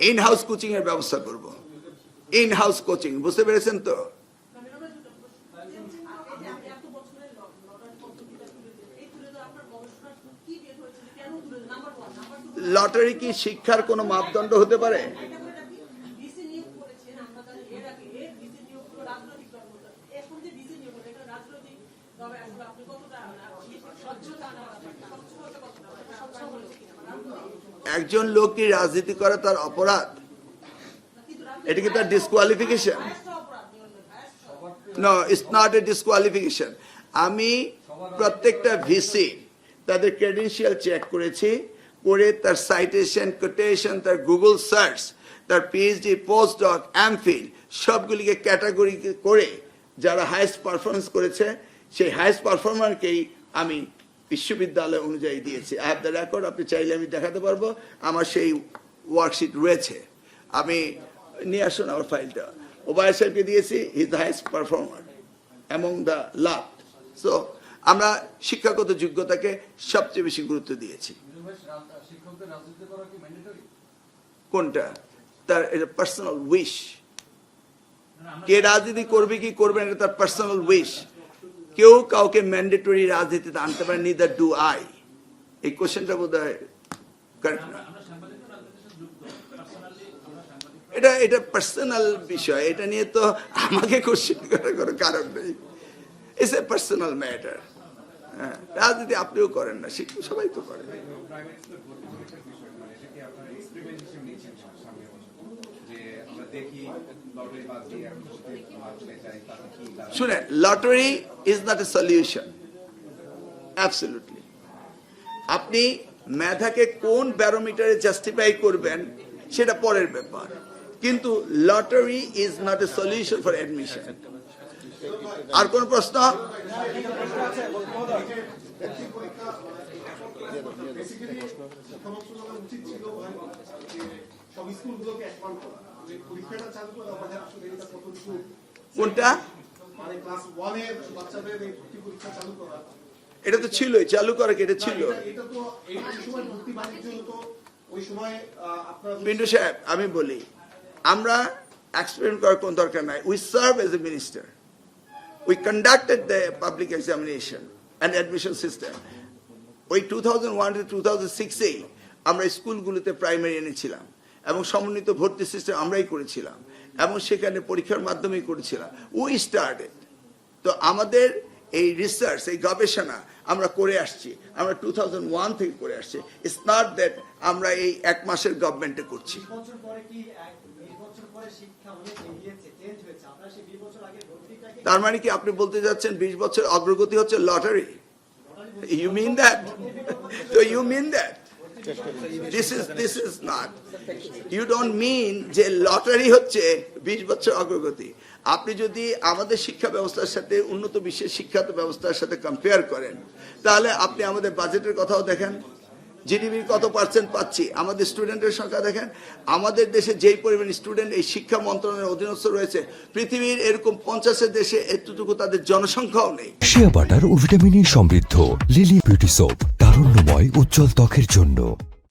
In house coaching এর ব্যবস্থা করব। ইন হাউস কোচিং, বুঝতে পেরেছেন তো? লটারি কি শিক্ষার কোনো মাপদণ্ড হতে পারে? একজন লোক কি রাজনীতি করে তার অপরাধ? এটা কি তার disqualification? No, it's not a disqualification. আমি প্রত্যেকটা ভিসি তাদের ক্রেডেনশিয়াল চেক করেছি, করে তার সাইটেশন, কোটেশন, তার গুগল সার্চ, তার পিএইচডি, পোস্টডক, এমফিল সবগুলিকে ক্যাটাগরি করে যারা হাইয়েস্ট পারফরমেন্স করেছে সেই হাইয়েস্ট পারফরমারকেই আমি বিশ্ববিদ্যালয় অনুযায়ী দিয়েছি। আই হ্যাভ দ্য রেকর্ড, আপনি চাইলে আমি দেখাতে পারবো, আমার সেই ওয়ার্কশিট রয়েছে। আমি নিয়ে আসুন আমার ফাইলটা। ওবায়দ সাহেবকে দিয়েছি, he is the highest performer among the last. So আমরা শিক্ষাগত যোগ্যতাকে সবচেয়ে বেশি গুরুত্ব দিয়েছি। কোনটা? তার এটা পার্সোনাল উইশ। কে রাজনীতি করবে কি করবে এটা তার পার্সোনাল উইশ। কেউ কাউকে ম্যান্ডেটরি রাজনীতিতে আনতে পারে, নিদার ডু আই। এই কোশ্চেনটা বোধহয় কারেক্ট না। এটা পার্সোনাল বিষয়, এটা নিয়ে তো আমাকে কোশ্চেন করার কোনো কারণ নেই। It's a personal matter. রাজনীতি আপনিও করেন না, শিক্ষক সবাই তো করেন। শুনেন, lottery is not a solution, absolutely. আপনি মেধাকে কোন ব্যারোমিটারে জাস্টিফাই করবেন সেটা পরের ব্যাপার, কিন্তু lottery is not a solution for admission. আর কোন প্রশ্ন? কোনটা? এটা তো ছিলই, চালু করে এটা ছিল। পিন্টু সাহেব, আমি বলি, আমরা এক্সপেরিমেন্ট করার কোন দরকার নাই। We serve as a minister, we conducted the public examination and admission system. ওই 2001 to 2006 আমরা স্কুলগুলোতে প্রাইমারি এনেছিলাম এবং সমন্বিত ভর্তি সিস্টেম আমরাই করেছিলাম এবং সেখানে পরীক্ষার মাধ্যমেই করেছিলাম। We started. তো আমাদের এই রিসার্চ, এই গবেষণা আমরা করে আসছি, আমরা 2001 থেকে করে আসছি। ইটস নট দ্যাট আমরা এই এক মাসের গভর্নমেন্টে করছি। তার মানে কি আপনি বলতে যাচ্ছেন 20 বছর অগ্রগতি হচ্ছে lottery? You mean that? So you mean that? This is not. You don't mean যে লটারি হচ্ছে 20 বছর অগ্রগতি। আপনি যদি আমাদের শিক্ষা ব্যবস্থার সাথে উন্নত বিশ্বের শিক্ষা ব্যবস্থার সাথে কম্পেয়ার করেন, তাহলে আপনি আমাদের বাজেটের কথাও দেখেন, জিডিপির কত পার্সেন্ট পাচ্ছি, আমাদের স্টুডেন্টের সংখ্যা দেখেন। আমাদের দেশে যেই পরিমাণ স্টুডেন্ট এই শিক্ষা মন্ত্রণালয়ের অধীনস্থ রয়েছে, পৃথিবীর এরকম 50 দেশে এতটুকু তাদের জনসংখ্যাও নেই। শিয়া বাটার ও ভিটামিন ই সমৃদ্ধ লিলি বিউটি সোপ, তারুণ্যময় উজ্জ্বল ত্বকের জন্য।